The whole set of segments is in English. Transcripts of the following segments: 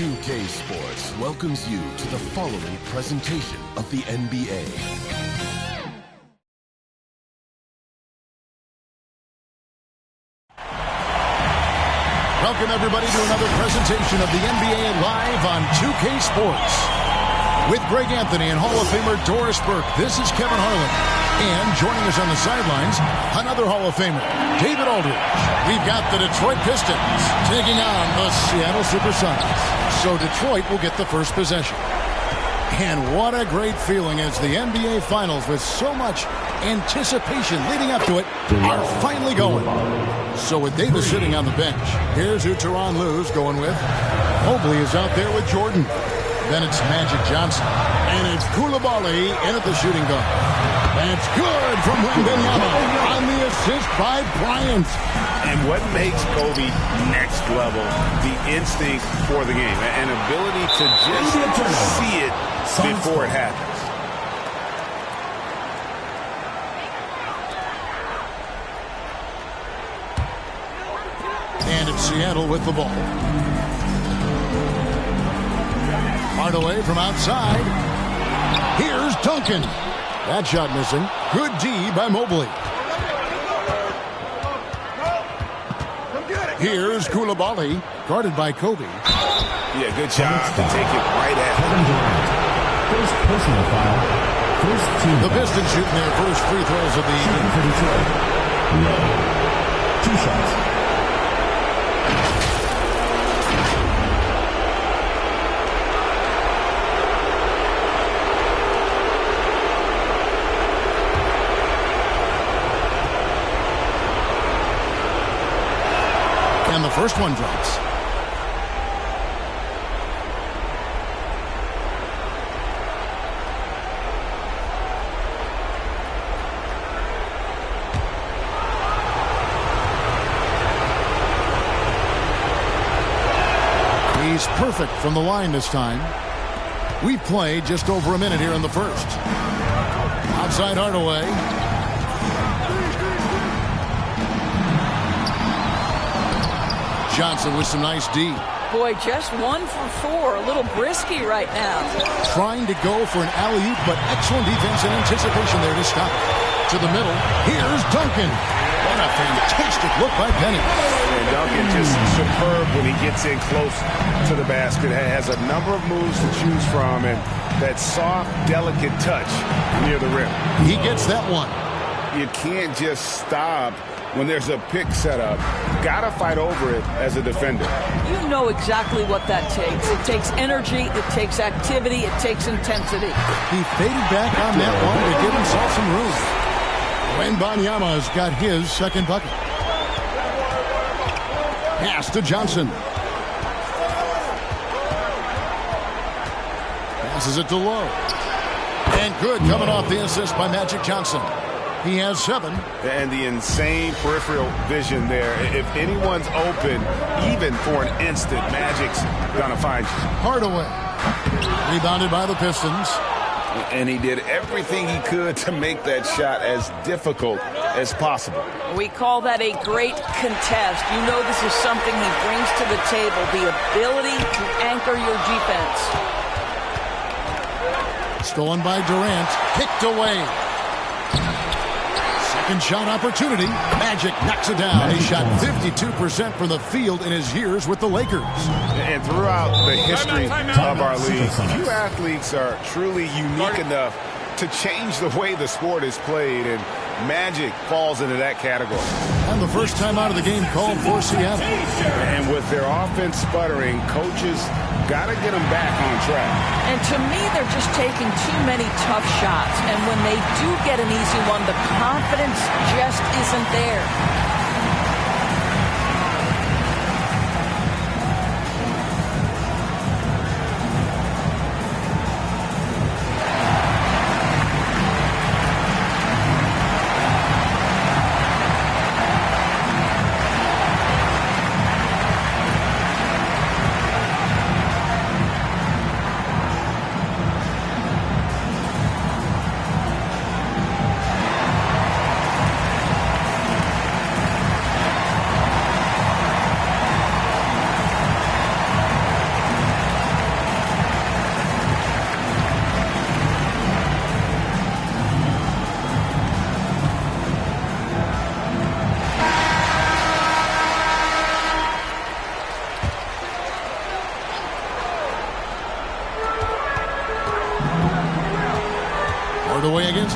2K Sports welcomes you to the following presentation of the NBA. Welcome everybody to another presentation of the NBA live on 2K Sports. With Greg Anthony and Hall of Famer Doris Burke, this is Kevin Harlan. And joining us on the sidelines, another Hall of Famer, David Aldridge. We've got the Detroit Pistons taking on the Seattle Supersonics. So Detroit will get the first possession. And what a great feeling as the NBA Finals, with so much anticipation leading up to it, are finally going. So with Davis sitting on the bench, here's who Tyronn Lue's going with. Mobley is out there with Jordan. Then it's Magic Johnson. And it's Koulibaly in at the shooting guard. That's good from Wembanyama on the assist by Bryant. And what makes Kobe next level, the instinct for the game, an ability to just see it before it happens. And it's Seattle with the ball. Hardaway from outside. Here's Duncan. That shot missing. Good D by Mobley. Here's Koulibaly, guarded by Kobe. Yeah, good job to take it right at him. First personal foul. First team. The Pistons shooting their first free throws of the evening. For Detroit. Two shots. And the first one drops. He's perfect from the line this time. We've played just over a minute here in the first. Outside Hardaway. Johnson with some nice D. Boy, just 1 for 4. A little brisky right now. Trying to go for an alley-oop, but excellent defense and anticipation there to stop. To the middle. Here's Duncan. What a fantastic look by Penny. And Duncan just superb when he gets in close to the basket. Has a number of moves to choose from, and that soft, delicate touch near the rim. He gets that one. You can't just stop when there's a pick set up. Gotta fight over it as a defender. You know exactly what that takes. It takes energy, it takes activity, it takes intensity. He faded back on that one to give himself some room. Wembanyama's got his second bucket. Pass to Johnson. Passes it to Lowe. And good coming off the assist by Magic Johnson. He has 7. And the insane peripheral vision there. If anyone's open, even for an instant, Magic's gonna find you. Hardaway. Rebounded by the Pistons. And he did everything he could to make that shot as difficult as possible. We call that a great contest. You know this is something he brings to the table, the ability to anchor your defense. Stolen by Durant. Kicked away. Second shot opportunity. Magic knocks it down. He shot 52% from the field in his years with the Lakers. And throughout the history of our league, few athletes are truly unique enough to change the way the sport is played, and Magic falls into that category. And the first time out of the game called for Seattle. And with their offense sputtering, coaches got to get them back on track. And to me, they're just taking too many tough shots. And when they do get an easy one, the confidence just isn't there.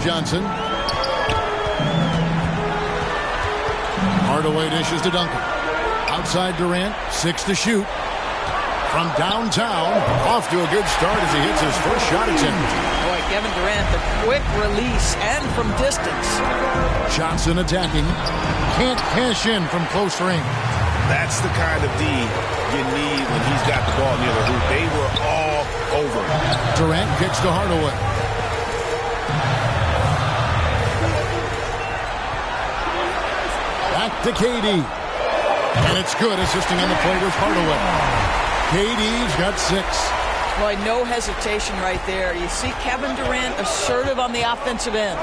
Johnson. Hardaway dishes to Duncan. Outside Durant, 6 to shoot. From downtown, off to a good start as he hits his first shot attempt. Boy, Kevin Durant, the quick release and from distance. Johnson attacking. Can't cash in from close range. That's the kind of D you need when he's got the ball near the hoop. They were all over him. Durant kicks to Hardaway. Back to KD. And it's good, assisting on the play with Hardaway. KD's got 6. Boy, no hesitation right there. You see Kevin Durant assertive on the offensive end.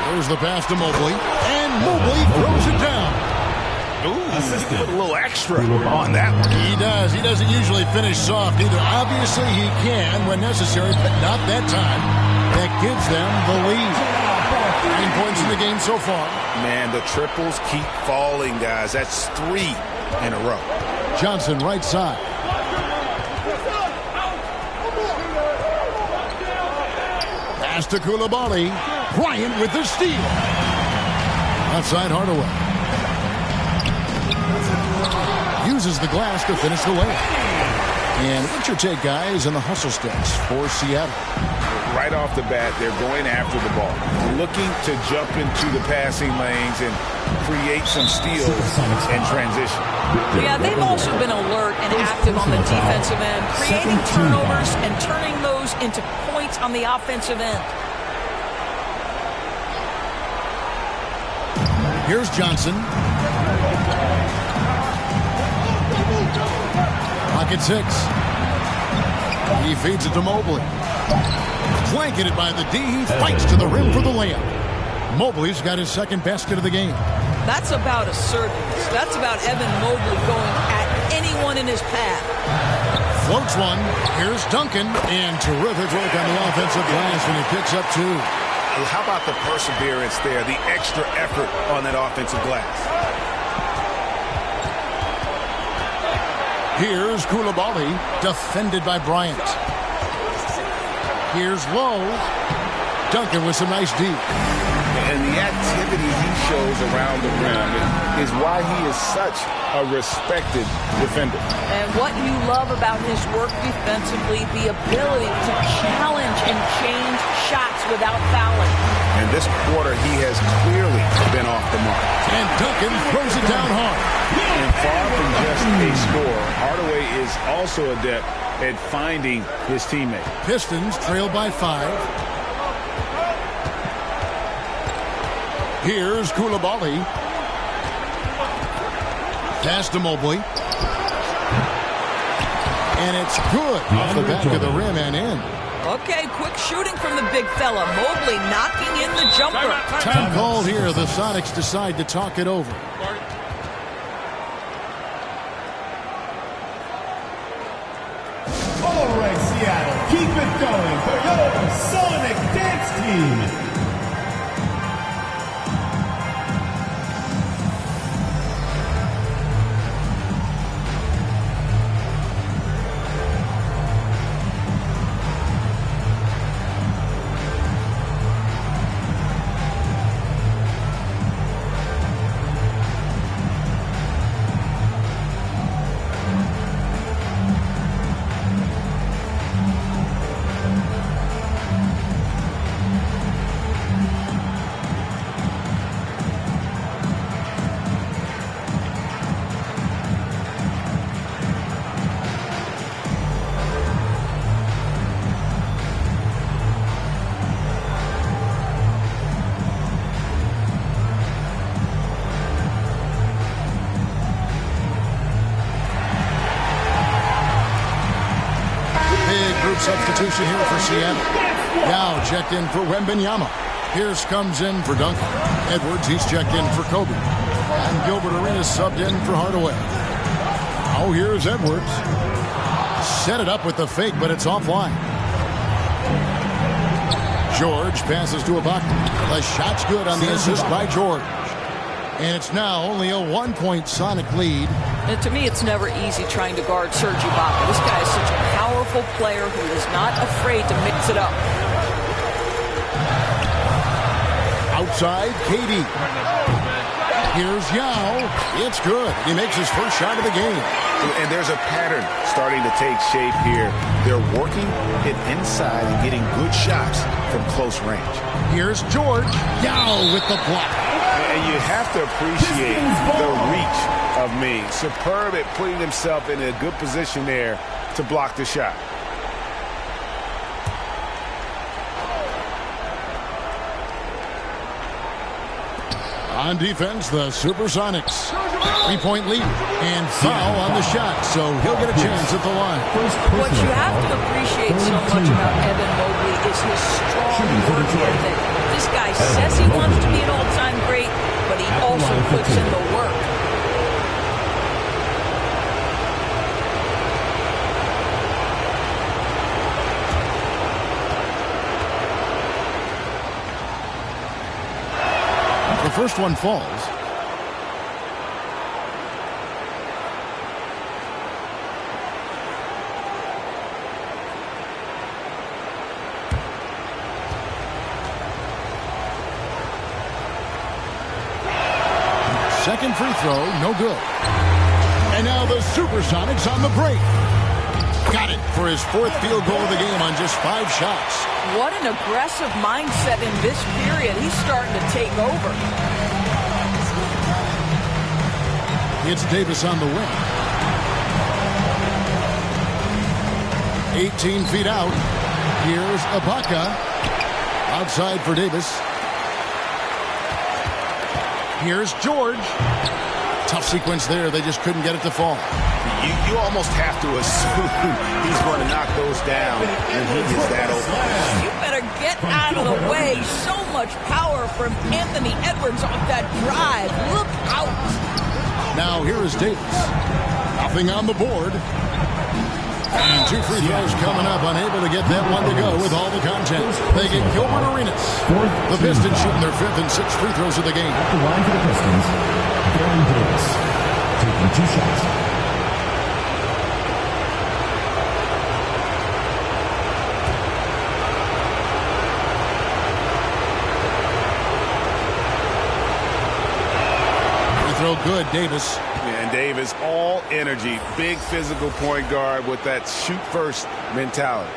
There's the pass to Mobley. And Mobley throws it down. Ooh, put a little extra on that one. He does. He doesn't usually finish soft either. Obviously, he can when necessary, but not that time. That gives them the lead. 9 points in the game so far. Man, the triples keep falling, guys. That's 3 in a row. Johnson, right side. Pass to Koulibaly. Bryant with the steal. Outside Hardaway. Uses the glass to finish the layup. And what's your take, guys, in the hustle steps for Seattle? Right off the bat, they're going after the ball, looking to jump into the passing lanes and create some steals in transition. Yeah, they've also been alert and active on the defensive end, creating turnovers and turning those into points on the offensive end. Here's Johnson. Pocket 6. He feeds it to Mobley. Blanketed by the D. He fights to the rim for the layup. Mobley's got his second basket of the game. That's about assertiveness. That's about Evan Mobley going at anyone in his path. Floats one. Here's Duncan. And terrific work on the offensive glass when he picks up 2. How about the perseverance there, the extra effort on that offensive glass? Here's Koulibaly, defended by Bryant. Here's Lowe. Duncan with some nice D. And the activity he shows around the rim is why he is such a respected defender. And what you love about his work defensively, the ability to challenge and change shots without fouling. And this quarter, he has clearly been off the mark. And Duncan throws it down hard. And far from just a scorer, Hardaway is also adept at finding his teammate. Pistons trail by 5. Here's Koulibaly. Pass to Mobley. And it's good off the back of the rim and in. Okay, quick shooting from the big fella. Mobley knocking in the jumper. Time called here. The Sonics decide to talk it over. All right, Seattle, keep it going for your Sonic Dance Team. Substitution here for Seattle. Now checked in for Wembanyama. Pierce comes in for Duncan. Edwards, he's checked in for Kobe. And Gilbert Arenas subbed in for Hardaway. Now here's Edwards. Set it up with the fake, but it's offline. George passes to Ibaka. The shot's good on the assist by George. And it's now only a 1-point Sonic lead. And to me, it's never easy trying to guard Serge Ibaka. This guy is such a powerful player who is not afraid to mix it up. Outside, KD. Here's Yao. It's good. He makes his first shot of the game. And there's a pattern starting to take shape here. They're working it inside and getting good shots from close range. Here's George. Yao with the block. And you have to appreciate the reach of me. Superb at putting himself in a good position there to block the shot. On defense, the Supersonics. 3-point lead and foul on the shot, so he'll get a chance at the line. What you have to appreciate so much about Evan Mobley is his strong work ethic. This guy says he wants to be an all-time great, but he also puts in the work. The first one falls. Second free throw, no good. And now the Supersonics on the break. Got it for his fourth field goal of the game on just 5 shots. What an aggressive mindset in this period. He's starting to take over. It's Davis on the wing. 18 feet out. Here's Ibaka. Outside for Davis. Here's George. Tough sequence there. They just couldn't get it to fall. You almost have to assume he's going to knock those down when he is that open. You better get out of the way. So much power from Anthony Edwards off that drive. Look out. Now here is Davis. Nothing on the board. And 2 free throws coming up. Unable to get that one to go with all the content. They get Gilbert Arenas. The Pistons shooting their 5th and 6th free throws of the game. At the line for the Pistons, Baron Davis, taking 2 shots. Throw good, Davis. And Davis, all energy, big physical point guard with that shoot-first mentality.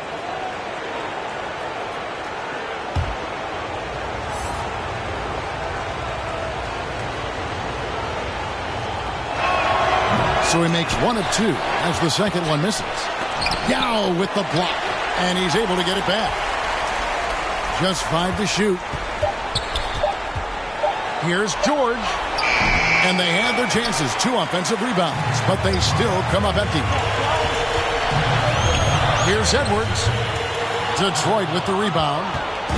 So he makes 1 of 2 as the second one misses. Yao with the block, and he's able to get it back. Just 5 to shoot. Here's George. And they had their chances. 2 offensive rebounds, but they still come up empty. Here's Edwards. Detroit with the rebound.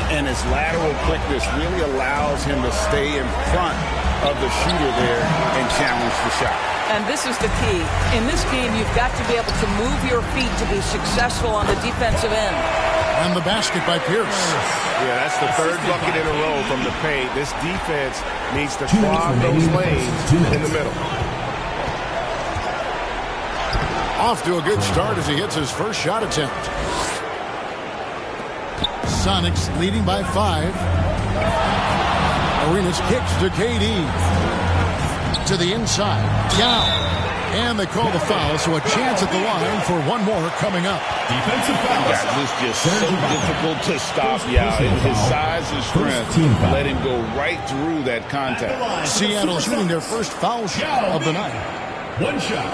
And his lateral quickness really allows him to stay in front of the shooter there and challenge the shot. And this is the key. In this game, you've got to be able to move your feet to be successful on the defensive end. And the basket by Pierce. Yeah, that's the 3rd bucket in a row from the paint. This defense needs to clog those lanes in the middle. Off to a good start as he hits his first shot attempt. Sonics leading by 5. Arenas kicks to KD. To the inside. Yao. And they call the foul, so a chance at the line for one more coming up. Defensive foul. God, this is just so difficult to stop Yao. His size and strength let him go right through that contact. Seattle shooting their first foul shot of the night. 1 shot.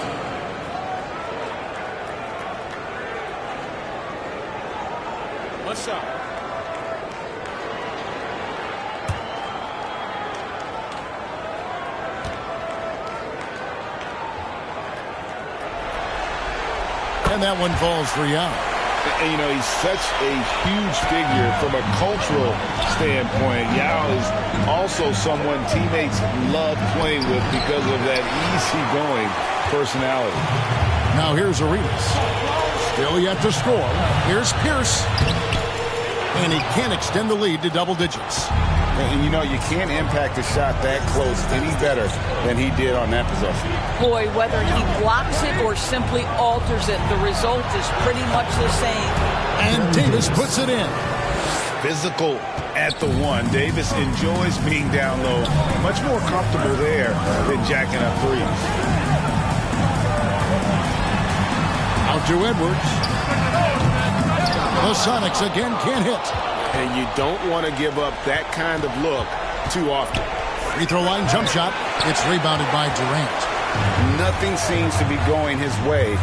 What's up? And that one falls for Yao. And, you know, he's such a huge figure from a cultural standpoint. Yao is also someone teammates love playing with because of that easygoing personality. Now here's Arenas. Still yet to score. Here's Pierce. And he can't extend the lead to double digits. And, you know, you can't impact a shot that close any better than he did on that possession. Boy, whether he blocks it or simply alters it, the result is pretty much the same. And Davis puts it in. Physical at the one. Davis enjoys being down low. Much more comfortable there than jacking up threes. Out to Edwards. The Sonics again can't hit. And you don't want to give up that kind of look too often. Free throw line jump shot. It's rebounded by Durant. Nothing seems to be going his way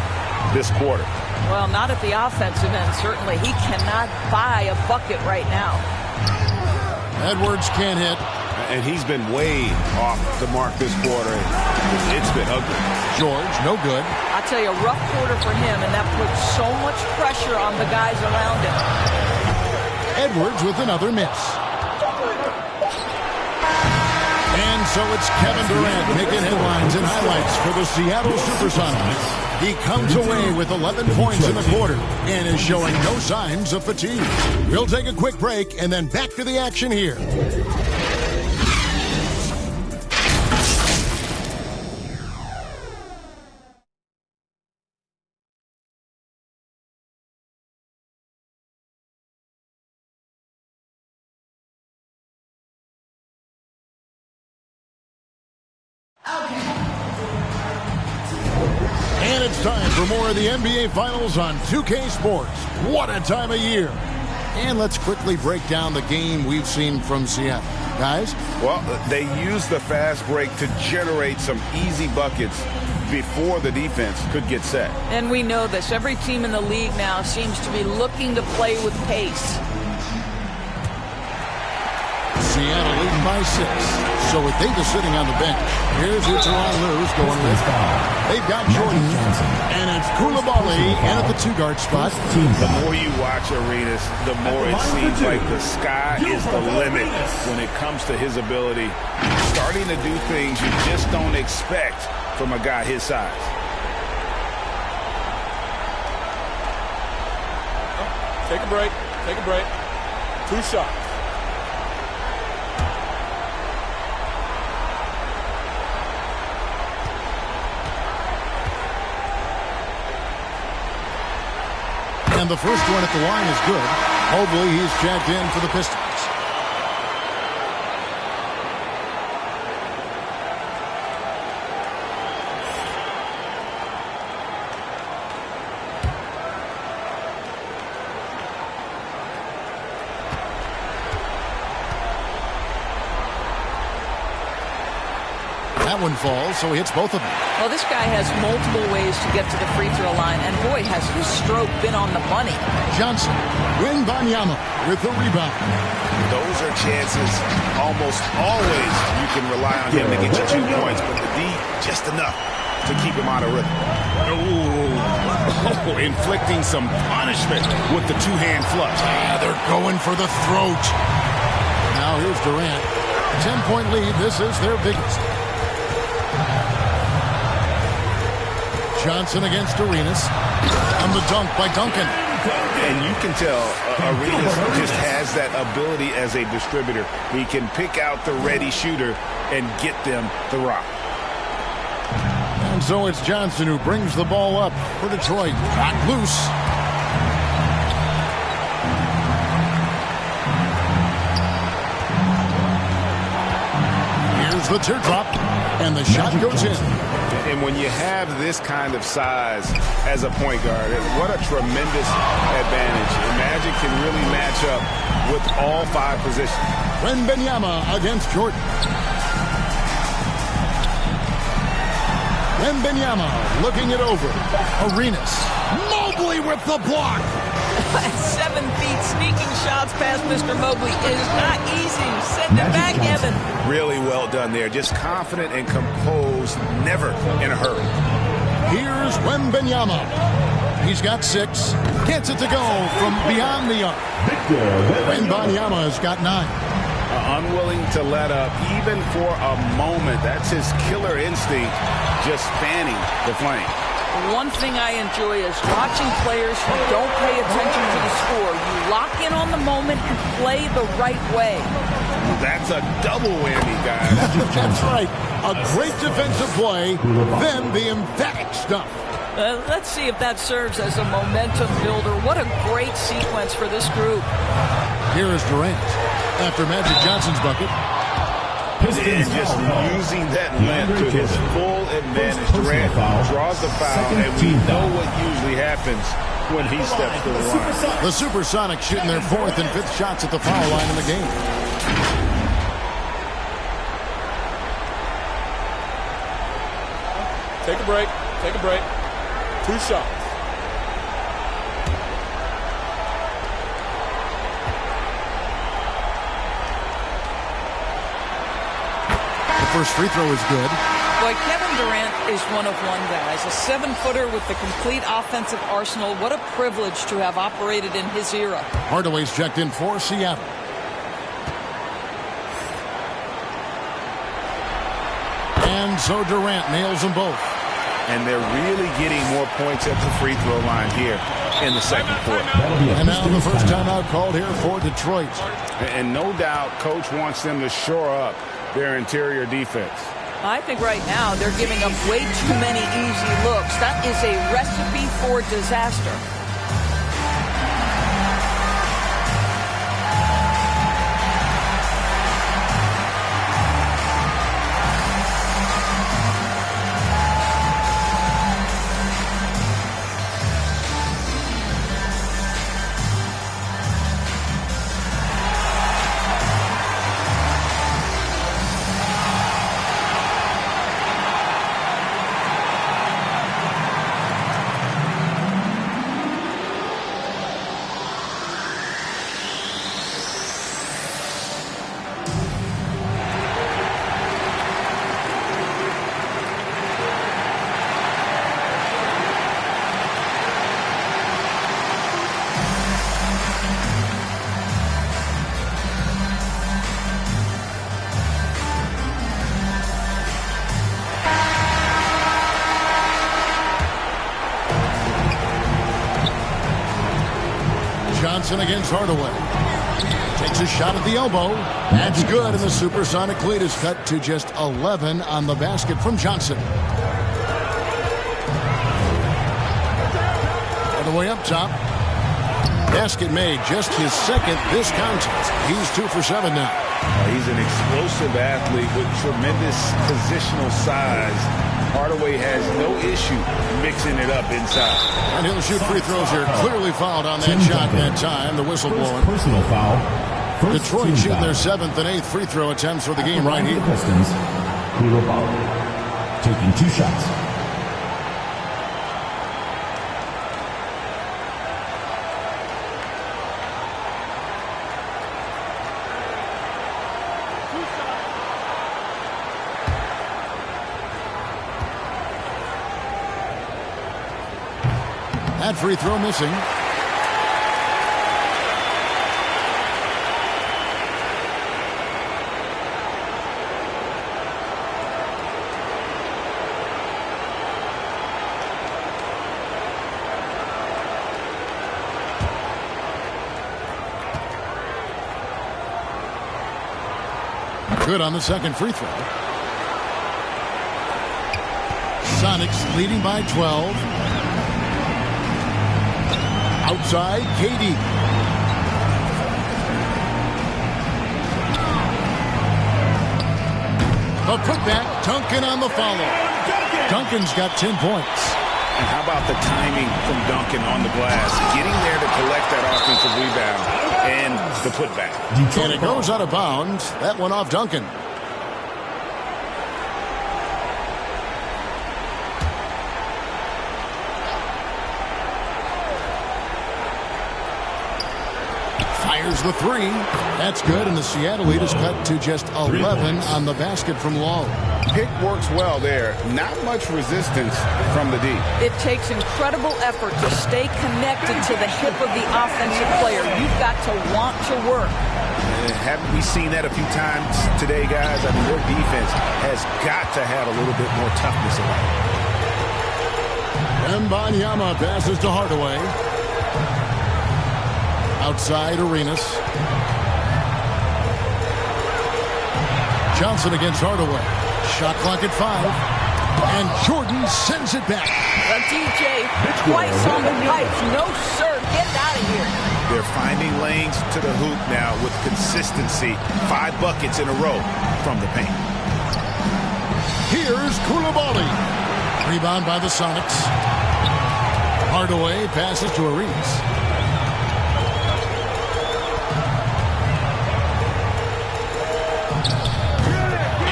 this quarter. Well, not at the offensive end, certainly. He cannot buy a bucket right now. Edwards can't hit. And he's been way off the mark this quarter. It's been ugly. George, no good. I'll tell you, a rough quarter for him, and that puts so much pressure on the guys around him. Edwards with another miss. And so it's Kevin Durant making headlines and highlights for the Seattle Supersonics. He comes away with 11 points in the quarter and is showing no signs of fatigue. We'll take a quick break and then back to the action here. And it's time for more of the NBA Finals on 2K Sports. What a time of year. And let's quickly break down the game we've seen from Seattle. Guys? Well, they use the fast break to generate some easy buckets before the defense could get set. And we know this. Every team in the league now seems to be looking to play with pace. Seattle leading by 6. So with Davis sitting on the bench, here's who Teron Lue's going with. They've got Jordan, and it's Koulibaly in at the 2-guard spot. The more you watch Arenas, the more it seems like the sky is the limit when it comes to his ability. Starting to do things you just don't expect from a guy his size. Take a break. Take a break. 2 shots. And the first one at the line is good. Hopefully he's checked in for the Pistons. That one falls, so he hits both of them. Well, this guy has multiple ways to get to the free throw line, and boy, has his stroke been on the money. Johnson, Wembanyama with the rebound. Those are chances almost always you can rely on him to get you 2 points, but the D, just enough to keep him out of rhythm. Oh, inflicting some punishment with the 2-hand flush. They're going for the throat. Now here's Durant. 10-point lead. This is their biggest. Johnson against Arenas. And the dunk by Duncan. And you can tell Arenas just has that ability as a distributor. He can pick out the ready shooter and get them the rock. And so it's Johnson who brings the ball up for Detroit. Got loose. Here's the teardrop. And the shot goes in. And when you have this kind of size as a point guard, what a tremendous advantage. Magic can really match up with all 5 positions. Wembanyama against Jordan. Wembanyama looking it over. Arenas. Mobley with the block. At 7 feet, sneaking shots past Mr. Mobley is not easy. Send it back, Evan. Really well done there. Just confident and composed, never in a hurry. Here's Wembanyama. He's got 6. Gets it to go from beyond the arc. Wembanyama has got 9. Unwilling to let up, even for a moment. That's his killer instinct, just fanning the flame. One thing I enjoy is watching players who don't pay attention to the score. You lock in on the moment and play the right way. That's a double whammy, guys. That's right. A great defensive play, then the emphatic stuff. Let's see if that serves as a momentum builder. What a great sequence for this group. Here is Durant after Magic Johnson's bucket. And just using that length to his full advantage. Durant draws the foul, and we know what usually happens when he steps to the line. The Supersonics shooting their 4th and 5th shots at the foul line in the game. Take a break. Take a break. 2 shots. The first free throw is good. Boy, Kevin Durant is one of one, guys. A 7-footer with the complete offensive arsenal. What a privilege to have operated in his era. Hardaway's checked in for Seattle. And so Durant nails them both. And they're really getting more points at the free throw line here in the second quarter. And now the first timeout called here for Detroit. And no doubt, Coach wants them to shore up their interior defense. I think right now they're giving up way too many easy looks. That is a recipe for disaster. Johnson against Hardaway. Takes a shot at the elbow. That's good, and the Supersonic lead is cut to just 11 on the basket from Johnson. Hardaway up top. Basket made, just his second this contest. He's 2 for 7 now. He's an explosive athlete with tremendous positional size. Hardaway has no issue mixing it up inside. And he'll shoot free throws here. Clearly fouled on that shot that time. The whistle blowing. Personal foul. Detroit shooting their 7th and 8th free throw attempts for the game right here. Pistons. Taking 2 shots. That free throw missing. Good on the second free throw. Sonics leading by 12. Outside, KD. A putback, Duncan on the follow. Duncan's got 10 points. And how about the timing from Duncan on the glass? Getting there to collect that offensive rebound and the putback. And it goes out of bounds. That one off Duncan. Fires the three. That's good, and the Seattle lead is cut to just 11 on the basket from Lowe. Pick works well there. Not much resistance from the D. It takes incredible effort to stay connected to the hip of the offensive player. You've got to want to work. Haven't we seen that a few times today, guys? I mean, their defense has got to have a little bit more toughness about it. Wembanyama passes to Hardaway. Outside Arenas. Johnson against Hardaway. Shot clock at 5. And Jordan sends it back. DJ, twice on the pipes. No, sir. Get out of here. They're finding lanes to the hoop now with consistency. 5 buckets in a row from the paint. Here's Koulibaly. Rebound by the Sonics. Hardaway passes to Arenas.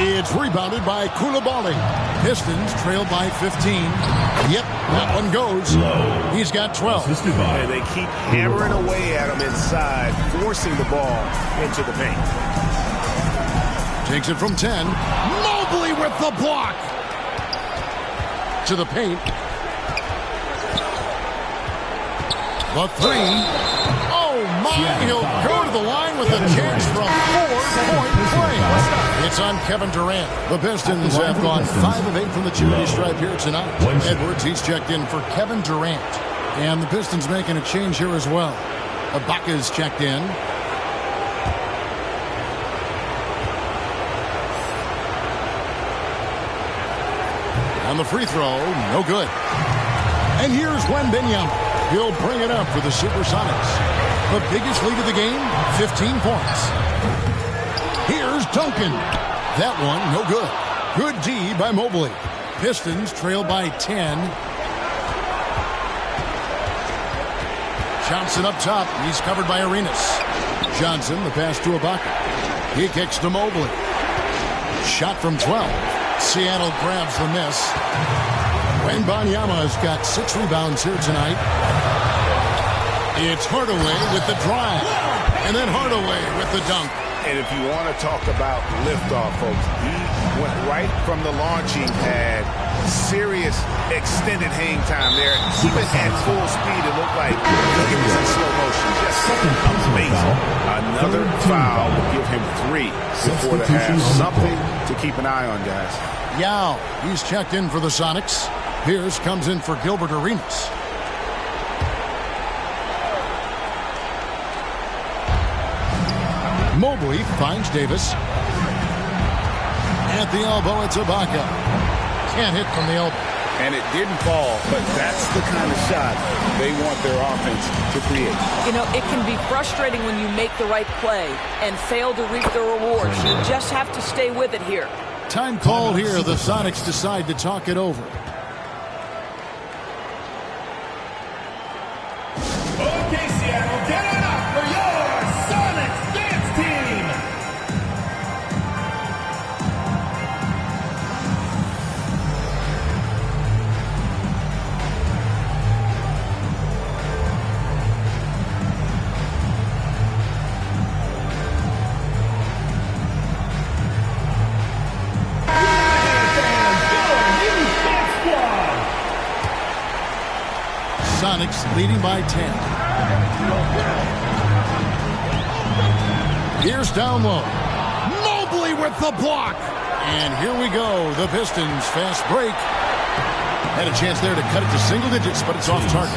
It's rebounded by Koulibaly. Pistons trail by 15. Yep, that one goes. He's got 12. And they keep hammering away at him inside, forcing the ball into the paint. Takes it from 10. Mobley with the block. To the paint. The 3. Oh, my. He'll go to the line with a chance for a 4-point play. It's on Kevin Durant. The Pistons have gone 5 of 8 from the charity stripe here tonight. Edwards, he's checked in for Kevin Durant. And the Pistons making a change here as well. Ibaka's checked in. On the free throw, no good. And here's Wembanyama. He'll bring it up for the Supersonics. The biggest lead of the game, 15 points. Here's Duncan. That one, no good. Good D by Mobley. Pistons trail by 10. Johnson up top. He's covered by Arenas. Johnson, the pass to Ibaka. He kicks to Mobley. Shot from 12. Seattle grabs the miss. Wembanyama has got 6 rebounds here tonight. It's Hardaway with the drive. And then Hardaway with the dunk. And if you want to talk about liftoff, folks, he went right from the launching pad. Serious extended hang time there. Even at full speed, it looked like he was in slow motion. Just amazing. Another foul will give him 3 before the half. Something to keep an eye on, guys. Yao, he's checked in for the Sonics. Pierce comes in for Gilbert Arenas. Mobley finds Davis. At the elbow, it's Ibaka. Can't hit from the elbow. And it didn't fall, but that's the kind of shot they want their offense to create. You know, it can be frustrating when you make the right play and fail to reap the rewards. You just have to stay with it here. Time called here. The Sonics decide to talk it over. Okay, Seattle, get it up for your Sonics dance team! Sonics leading by 10. Here's down low. Mobley with the block. And here we go. The Pistons fast break. Had a chance there to cut it to single digits, but it's off target.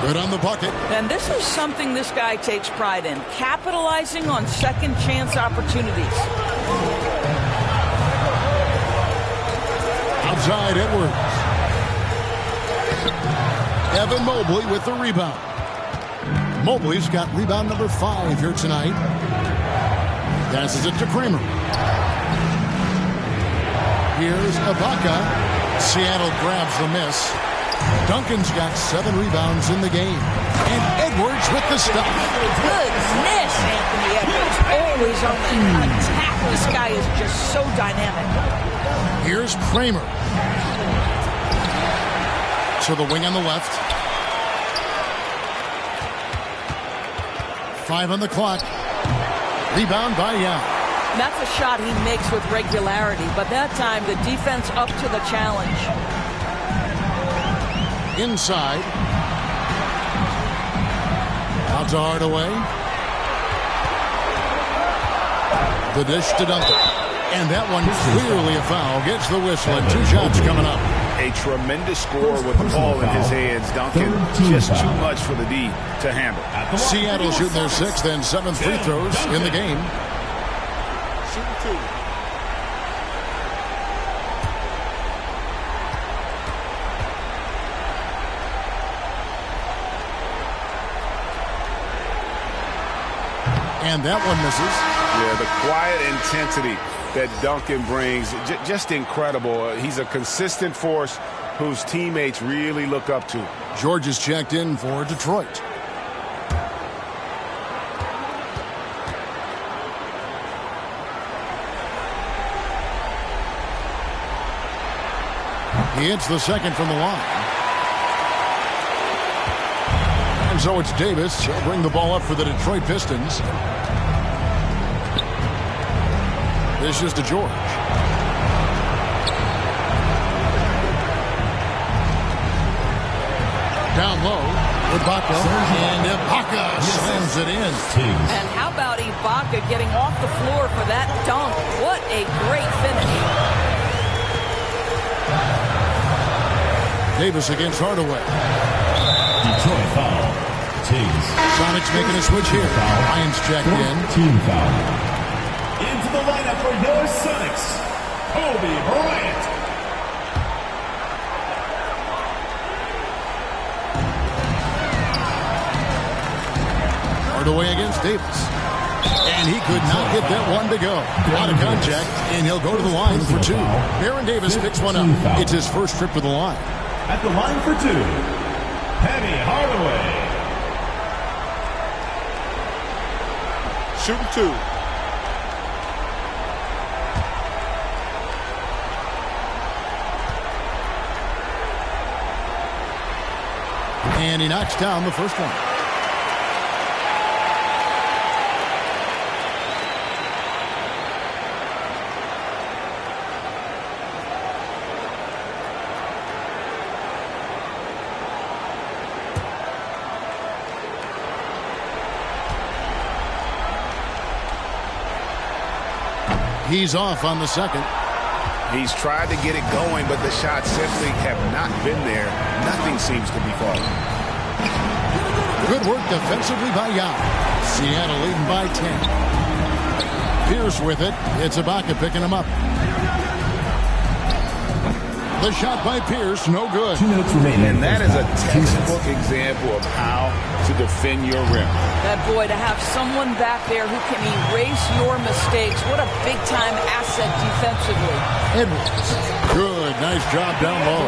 Good on the bucket. And this is something this guy takes pride in. Capitalizing on second chance opportunities. Outside Edwards. Evan Mobley with the rebound. Mobley's got rebound number 5 here tonight. Passes it to Kramer. Here's Ibaka. Seattle grabs the miss. Duncan's got 7 rebounds in the game. And Edwards with the stop. Goodness, Anthony Edwards. Always on the attack. This guy is just so dynamic. Here's Kramer. To the wing on the left. 5 on the clock. Rebound by Yao. That's a shot he makes with regularity, but that time the defense up to the challenge. Inside. Out to Hardaway. The dish to Duncan. And that one clearly a foul. Gets the whistle and 2 shots coming up. A tremendous score with the ball in his hands. Duncan, just too much for the D to handle. Seattle shooting their 6th and 7th free throws in the game. And that one misses. Yeah, the quiet intensity that Duncan brings, just incredible. He's a consistent force whose teammates really look up to. George is checked in for Detroit. He hits the second from the line. And so it's Davis. He'll bring the ball up for the Detroit Pistons. This is to George. Down low, Ibaka, and Ibaka slams it in. And how about Ibaka getting off the floor for that dunk? What a great finish. Davis against Hardaway. Detroit foul. Tiggs. Sonics making a switch here. Lions checked in. Team foul. Into the lineup for your Sonics, Kobe Bryant. Hardaway against Davis. And he could not get that one to go. Out of contact, and he'll go to the line for two. Baron Davis picks one up. It's his first trip to the line. At the line for two, Penny Hardaway. Shooting two. And he knocks down the first one. He's off on the second. He's tried to get it going, but the shots simply have not been there. Nothing seems to be falling. Good work defensively by Yao. Seattle leading by 10. Pierce with it. It's Ibaka picking him up. The shot by Pierce, no good. 2 minutes remaining. And that is a textbook example of how to defend your rim. That boy, to have someone back there who can erase your mistakes, what a big-time asset defensively. Edwards. Good. Nice job down low.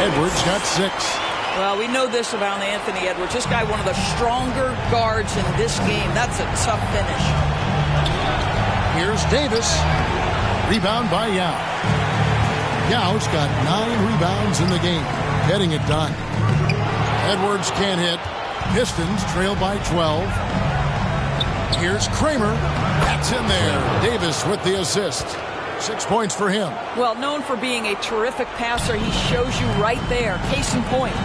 Edwards got 6. Well, we know this about Anthony Edwards. This guy, one of the stronger guards in this game. That's a tough finish. Here's Davis. Rebound by Yao. Yao's got 9 rebounds in the game. Getting it done. Edwards can't hit. Pistons trail by 12. Here's Kramer. That's in there. Davis with the assist. 6 points for him. Well, known for being a terrific passer, he shows you right there. Case in point.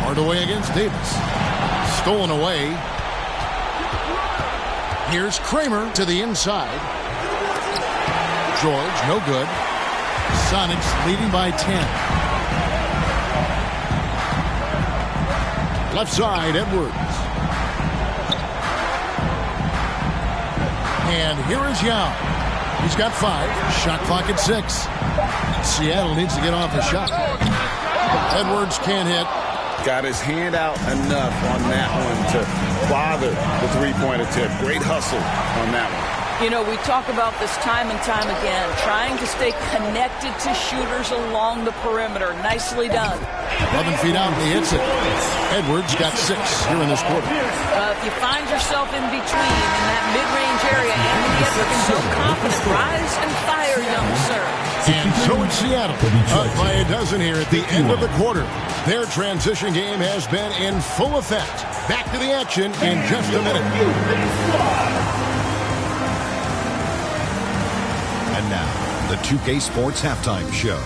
Hardaway against Davis. Stolen away. Here's Kramer to the inside. George, no good. Sonics leading by 10. Left side, Edwards. And here is Yao. He's got 5. Shot clock at 6. Seattle needs to get off a shot. Edwards can't hit. Got his hand out enough on that one to bother the three-point attempt. Great hustle on that one. You know, we talk about this time and time again, trying to stay connected to shooters along the perimeter. Nicely done. 11 feet out, and he hits it. Edwards got 6 here in this quarter. If you find yourself in between in that mid-range area, Anthony Edwards is so confident. Rise and fire, young sir. And so it's Seattle, up by a dozen here at the end of the quarter. Their transition game has been in full effect. Back to the action in just a minute. And now, the 2K Sports Halftime Show.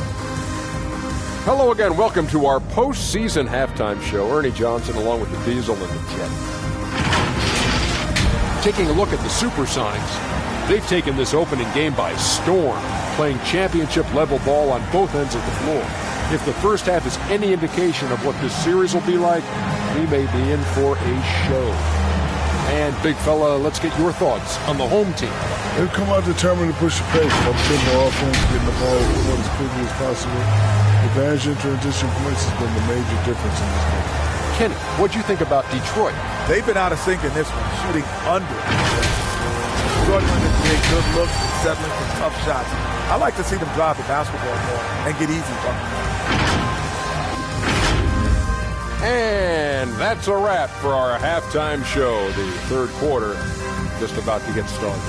Hello again. Welcome to our postseason halftime show. Ernie Johnson along with the Diesel and the Jet. Taking a look at the Supersonics, they've taken this opening game by storm, playing championship-level ball on both ends of the floor. If the first half is any indication of what this series will be like, we may be in for a show. And, big fella, let's get your thoughts on the home team. They've come out determined to push the pace, focusing on offense, getting the ball as quickly as possible. Advantage in transition points has been the major difference in this game. Kenny, what'd you think about Detroit? They've been out of sync in this one, shooting under. Struggling to create good looks and settling for tough shots. I like to see them drive the basketball more and get easy buckets. And that's a wrap for our halftime show. The third quarter just about to get started.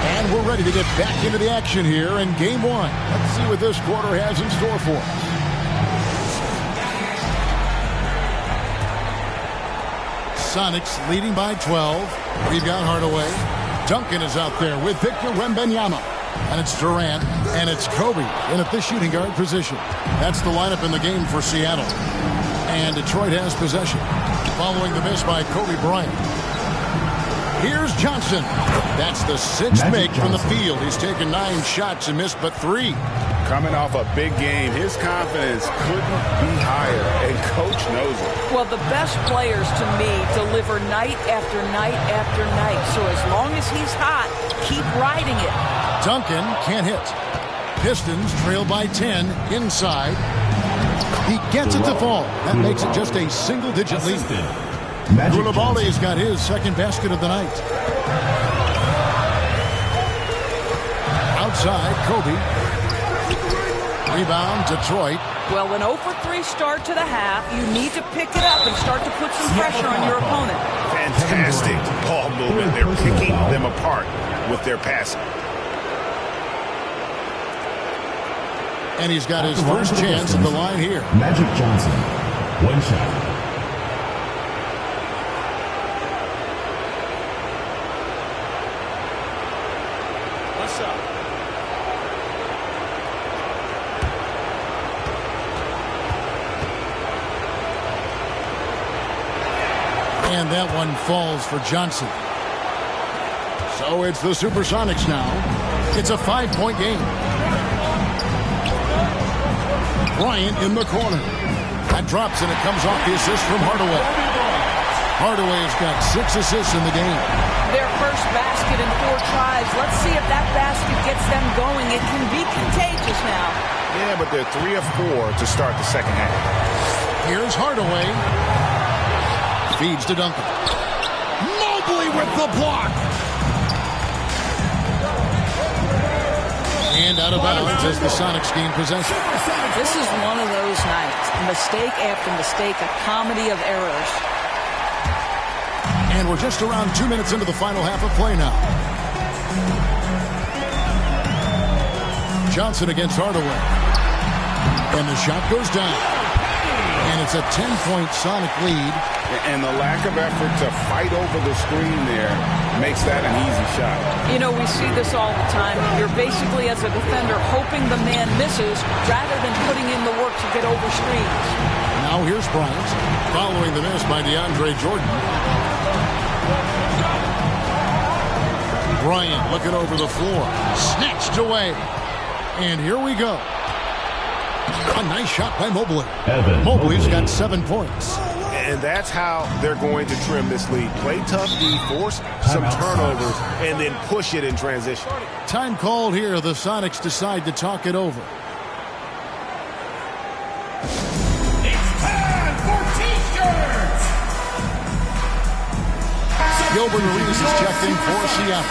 And we're ready to get back into the action here in game one. Let's see what this quarter has in store for us. Sonics leading by 12. We've got Hardaway. Duncan is out there with Victor Wembanyama. And it's Durant. And it's Kobe in at the shooting guard position. That's the lineup in the game for Seattle. And Detroit has possession. Following the miss by Kobe Bryant. Here's Johnson. That's the sixth make from the field. He's taken 9 shots and missed but 3. Coming off a big game, his confidence couldn't be higher, and Coach knows it. Well, the best players, to me, deliver night after night after night. So as long as he's hot, keep riding it. Duncan can't hit. Pistons trail by 10 inside. He gets it to fall. That makes it just a single-digit lead. Koulibaly's got his second basket of the night. Outside, Kobe. Rebound, Detroit. Well, an 0 for 3 start to the half. You need to pick it up and start to put some pressure on your opponent. Fantastic ball movement. They're picking them apart with their passing. And he's got his first chance at the line here. Magic Johnson, 1 shot. What's up? And that one falls for Johnson. So it's the Supersonics now. It's a 5-point game. Bryant in the corner. That drops and it comes off the assist from Hardaway. Hardaway has got 6 assists in the game. Their first basket in 4 tries. Let's see if that basket gets them going. It can be contagious now. Yeah, but they're 3 of 4 to start the second half. Here's Hardaway. Feeds to Duncan. Mobley with the block. And out of bounds as the Sonics gain possession. This is one of those nights. Mistake after mistake, a comedy of errors. And we're just around 2 minutes into the final half of play now. Johnson against Hardaway. And the shot goes down. And it's a 10-point Sonic lead. And the lack of effort to fight over the screen there makes that an easy shot. You know, we see this all the time. You're basically, as a defender, hoping the man misses rather than putting in the work to get over screens. Now here's Bryant, following the miss by DeAndre Jordan. Bryant looking over the floor. Snatched away. And here we go. A nice shot by Mobley. Mobley's got 7 points. And that's how they're going to trim this lead. Play tough D, force some turnovers, and then push it in transition. Time called here. The Sonics decide to talk it over. It's time for T-shirts! Gilbert Arenas is checked in for Seattle.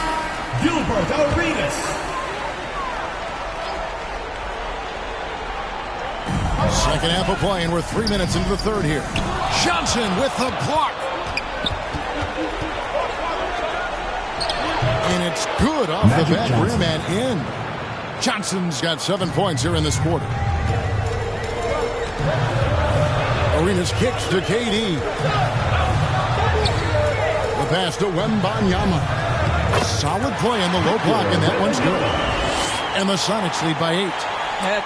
Gilbert Arenas. Second half of play, and we're 3 minutes into the third here. Johnson with the block. And it's good off the back rim and in. Johnson's got 7 points here in this quarter. Arenas kicks to KD. The pass to Wembanyama. Solid play on the low block, and that one's good. And the Sonics lead by 8.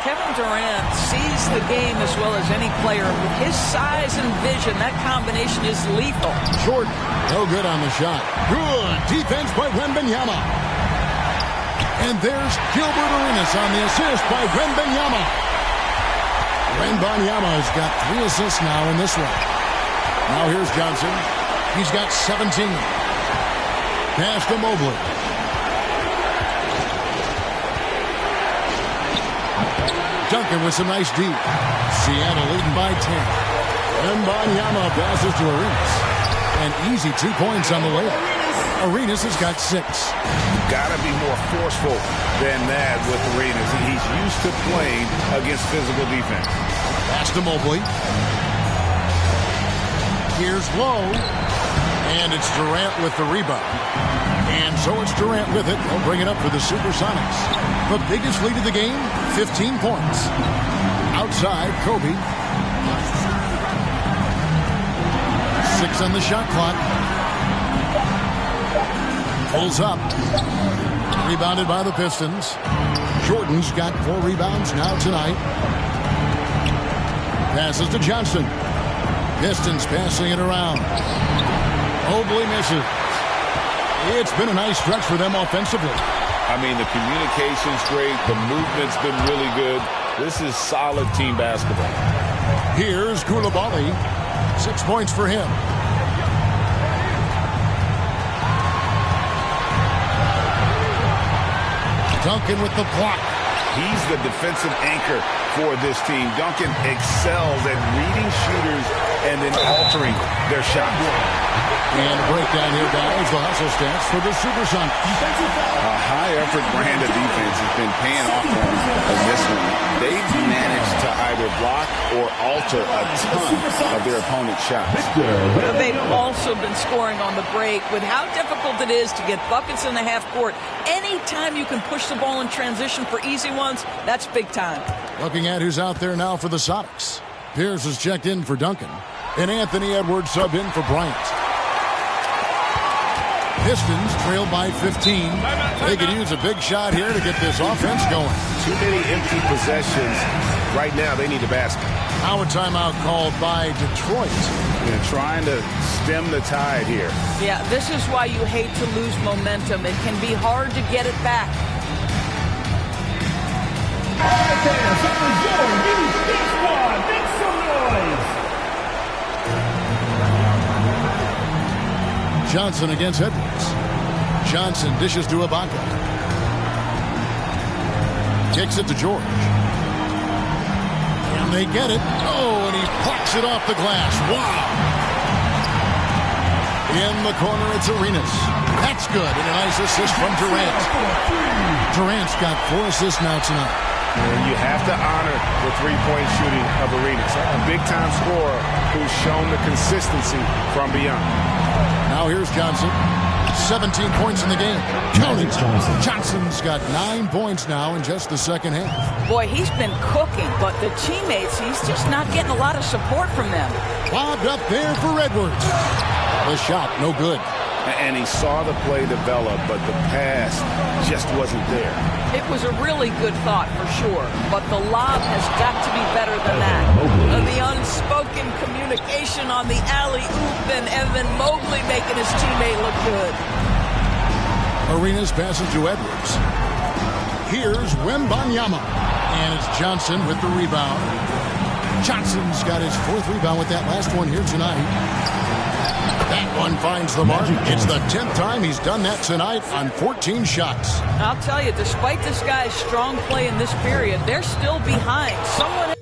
Kevin Durant sees the game as well as any player. With his size and vision, that combination is lethal. Jordan, no good on the shot. Good defense by Wembanyama. And there's Gilbert Arenas on the assist by Wembanyama. Wembanyama has got 3 assists now in this one. Now here's Johnson. He's got 17. Pass to Mobley. Duncan with some nice D. Seattle leading by 10. Wembanyama passes to Arenas. And easy 2 points on the layup. Arenas has got 6. Got to be more forceful than that with Arenas. He's used to playing against physical defense. Pass to Mobley. Here's Lowe. And it's Durant with the rebound. And so it's Durant with it. They'll bring it up for the Supersonics. The biggest lead of the game, 15 points. Outside, Kobe. 6 on the shot clock. Pulls up. Rebounded by the Pistons. Jordan's got 4 rebounds now tonight. Passes to Johnson. Pistons passing it around. Mobley misses. It's been a nice stretch for them offensively. I mean, the communication's great. The movement's been really good. This is solid team basketball. Here's Koulibaly. 6 points for him. Duncan with the block. He's the defensive anchor for this team. Duncan excels at reading shooters and then altering their shots. And a breakdown here, guys. The hustle stats for the Supersonics. A high-effort brand of defense has been paying off for them in this one. They've managed to either block or alter a ton of their opponent's shots. They've also been scoring on the break. With how difficult it is to get buckets in the half court, anytime you can push the ball in transition for easy ones, that's big time. Looking at who's out there now for the Sonics. Pierce is checked in for Duncan. And Anthony Edwards subbed in for Bryant. Pistons trail by 15. They could use a big shot here to get this offense going. Too many empty possessions. Right now, they need a basket. Now a timeout called by Detroit. They're trying to stem the tide here. Yeah, this is why you hate to lose momentum. It can be hard to get it back. All right, fans, that was your new Big Squad. Make some noise. Johnson against Edwards. Johnson dishes to Ibaka. Kicks it to George. And they get it. Oh, and he plucks it off the glass. Wow. In the corner, it's Arenas. That's good. And a nice assist from Durant. Durant's got 4 assists now tonight. And you have to honor the three-point shooting of Arenas. A big-time scorer who's shown the consistency from beyond. Now here's Johnson. 17 points in the game. Count it. Johnson's got 9 points now in just the second half. Boy, he's been cooking, but the teammates, he's just not getting a lot of support from them. Lobbed up there for Edwards. The shot, no good. And he saw the play develop, but the pass just wasn't there. It was a really good thought for sure, but the lob has got to be better than that. The unspoken communication on the alley-oop and Evan Mobley making his teammate look good. Arenas passes to Edwards. Here's Wembanyama. And it's Johnson with the rebound. Johnson's got his 4th rebound with that last one here tonight. That one finds the mark. It's the 10th time he's done that tonight on 14 shots. I'll tell you, despite this guy's strong play in this period, they're still behind. Someone